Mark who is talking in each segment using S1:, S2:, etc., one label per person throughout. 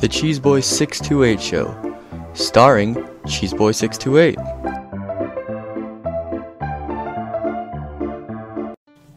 S1: The Cheeseboy 628 Show, starring Cheeseboy 628.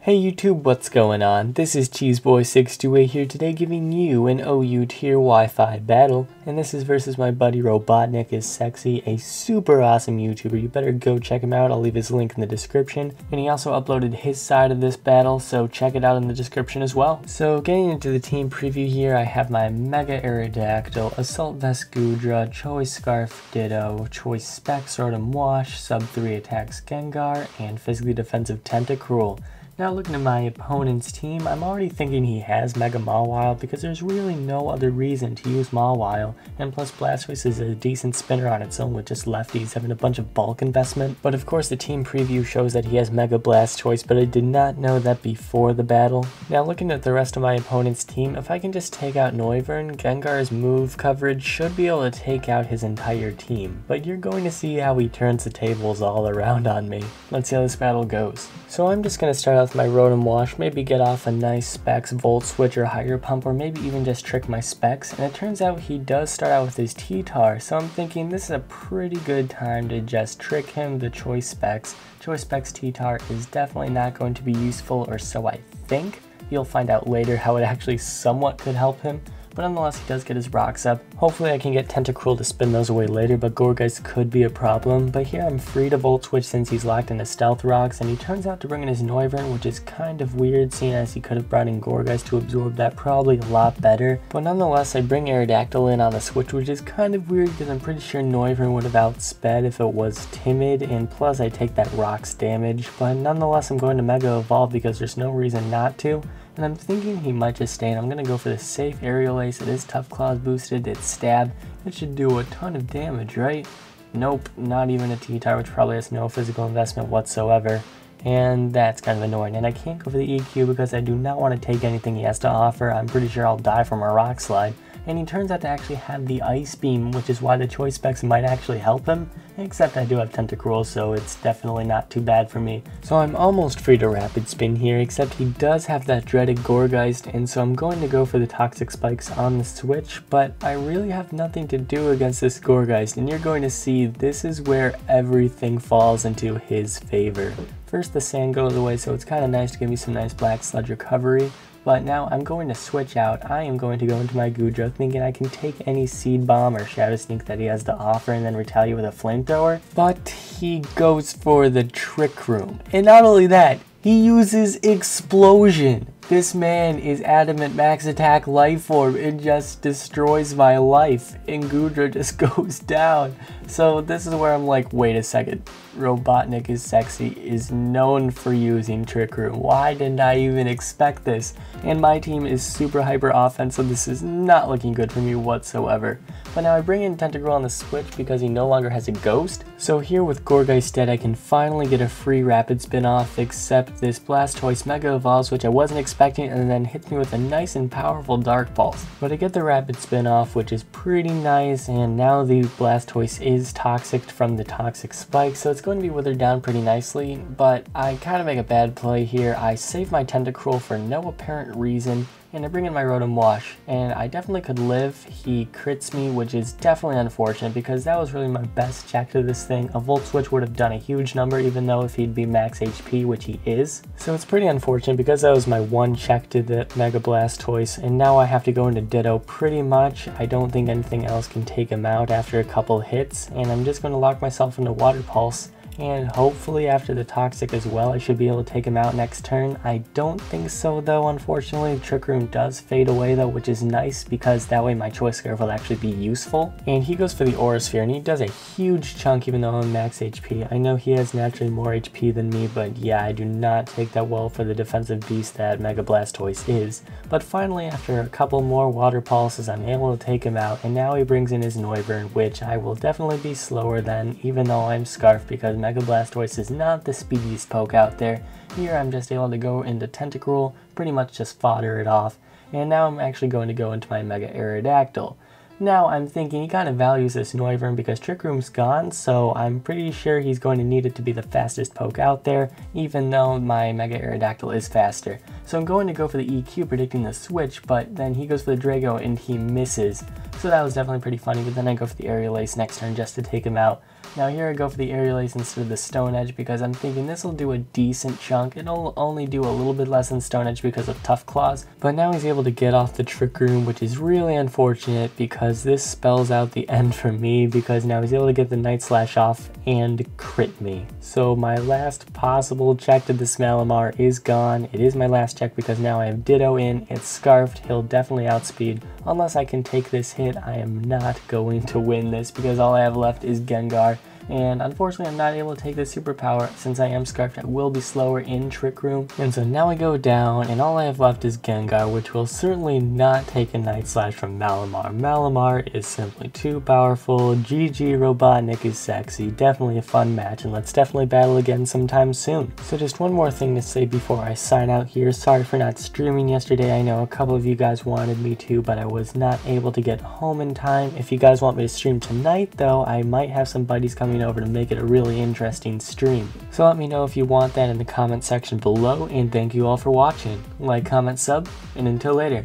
S2: Hey YouTube, what's going on? This is Cheeseboy628 here today giving you an OU tier Wi-Fi battle, and this is versus my buddy RobotnikIsSexy, a super awesome YouTuber. You better go check him out. I'll leave his link in the description, and he also uploaded his side of this battle, so check it out in the description as well. So getting into the team preview here, I have my Mega Aerodactyl, Assault Vest Goodra, Choice Scarf Ditto, Choice Specs Rotom Wash, Sub 3 Attacks Gengar, and Physically Defensive Tentacruel. Now looking at my opponent's team, I'm already thinking he has Mega Mawile because there's really no other reason to use Mawile, and plus Blastoise is a decent spinner on its own with just lefties having a bunch of bulk investment. But of course the team preview shows that he has Mega Blastoise, but I did not know that before the battle. Now looking at the rest of my opponent's team, if I can just take out Noivern, Gengar's move coverage should be able to take out his entire team, but you're going to see how he turns the tables all around on me. Let's see how this battle goes. So I'm just going to start out with my Rotom Wash, maybe get off a nice Specs Volt Switch or Higher Pump, or maybe even just trick my Specs, and it turns out he does start out with his T-Tar, so I'm thinking this is a pretty good time to just trick him the Choice Specs. Choice Specs T-Tar is definitely not going to be useful, or so I think. You'll find out later how it actually somewhat could help him. But nonetheless, he does get his rocks up. Hopefully I can get Tentacruel to spin those away later, but Gourgeist could be a problem. But here I'm free to Volt Switch since he's locked into Stealth Rocks, and he turns out to bring in his Noivern, which is kind of weird seeing as he could have brought in Gourgeist to absorb that probably a lot better. But nonetheless, I bring Aerodactyl in on the switch, which is kind of weird because I'm pretty sure Noivern would have outsped if it was timid, and plus I take that Rocks damage. But nonetheless, I'm going to Mega Evolve because there's no reason not to. And I'm thinking he might just stay, and I'm going to go for the safe Aerial Ace. It is Tough Claws boosted, it's Stab. It should do a ton of damage, right? Nope, not even a T-Tar, which probably has no physical investment whatsoever. And that's kind of annoying. And I can't go for the EQ because I do not want to take anything he has to offer. I'm pretty sure I'll die from a Rock Slide. And he turns out to actually have the Ice Beam, which is why the Choice Specs might actually help him. Except I do have Tentacruel, so it's definitely not too bad for me. So I'm almost free to Rapid Spin here, except he does have that dreaded Gourgeist, and so I'm going to go for the Toxic Spikes on the switch, but I really have nothing to do against this Gourgeist, and you're going to see this is where everything falls into his favor. First the sand goes away, so it's kind of nice to give me some nice Black Sludge recovery. But now I'm going to switch out. I am going to go into my Goodra thinking I can take any Seed Bomb or Shadow Sneak that he has to offer and then retaliate with a Flamethrower. But he goes for the Trick Room. And not only that, he uses Explosion. This man is Adamant Max Attack Life Orb. It just destroys my life, and Goodra just goes down. So this is where I'm like, wait a second. RobotnikIsSexy is known for using Trick Room. Why didn't I even expect this? And my team is super hyper offense, so this is not looking good for me whatsoever. But now I bring in Tentacruel on the switch because he no longer has a Ghost. So here with Gourgeist dead, I can finally get a free Rapid Spin off, except this Blastoise Mega Evolves, which I wasn't expecting, and then hits me with a nice and powerful Dark Pulse. But I get the Rapid Spin off, which is pretty nice, and now the Blastoise is toxic from the Toxic Spike, so it's going to be withered down pretty nicely. But I kind of make a bad play here. I save my Tentacruel for no apparent reason, and I bring in my Rotom Wash, and I definitely could live. He crits me, which is definitely unfortunate because that was really my best check to this thing. A Volt Switch would have done a huge number, even though if he'd be max HP, which he is. So it's pretty unfortunate because that was my one check to the Mega Blastoise, and now I have to go into Ditto pretty much. I don't think anything else can take him out after a couple hits, and I'm just going to lock myself into Water Pulse. And hopefully after the Toxic as well, I should be able to take him out next turn. I don't think so though, unfortunately. Trick Room does fade away though, which is nice because that way my Choice Scarf will actually be useful. And he goes for the Aura Sphere, and he does a huge chunk even though I'm max HP. I know he has naturally more HP than me, but yeah, I do not take that well for the defensive beast that Mega Blastoise is. But finally, after a couple more Water Pulses, I'm able to take him out, and now he brings in his Noivern, which I will definitely be slower than, even though I'm Scarf, because Mega Blastoise is not the speediest poke out there. Here I'm just able to go into Tentacruel, pretty much just fodder it off, and now I'm actually going to go into my Mega Aerodactyl. Now I'm thinking he kind of values this Noivern because Trick Room's gone, so I'm pretty sure he's going to need it to be the fastest poke out there, even though my Mega Aerodactyl is faster. So I'm going to go for the EQ predicting the switch, but then he goes for the Drago and he misses. So that was definitely pretty funny, but then I go for the Aerial Ace next turn just to take him out. Now here I go for the Aerial Ace instead of the Stone Edge because I'm thinking this will do a decent chunk. It'll only do a little bit less than Stone Edge because of Tough Claws, but now he's able to get off the Trick Room, which is really unfortunate because this spells out the end for me because now he's able to get the Night Slash off and crit me. So my last possible check to this Malamar is gone. It is my last check because now I have Ditto in, it's Scarfed, he'll definitely outspeed. Unless I can take this hit, I am not going to win this because all I have left is Gengar. And unfortunately I'm not able to take this superpower. Since I am Scarfed, I will be slower in Trick Room. And so now I go down and all I have left is Gengar, which will certainly not take a Night Slash from Malamar. Malamar is simply too powerful. GG Robotnik is sexy. Definitely a fun match, and let's definitely battle again sometime soon. So just one more thing to say before I sign out here. Sorry for not streaming yesterday. I know a couple of you guys wanted me to, but I was not able to get home in time. If you guys want me to stream tonight though, I might have some buddies coming over to make it a really interesting stream. So let me know if you want that in the comment section below, and thank you all for watching. Like, comment, sub, and until later,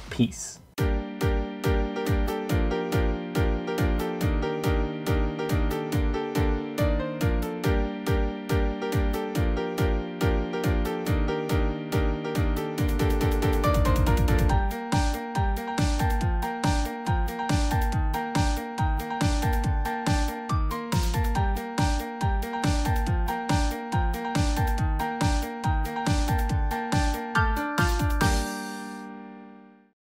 S2: peace.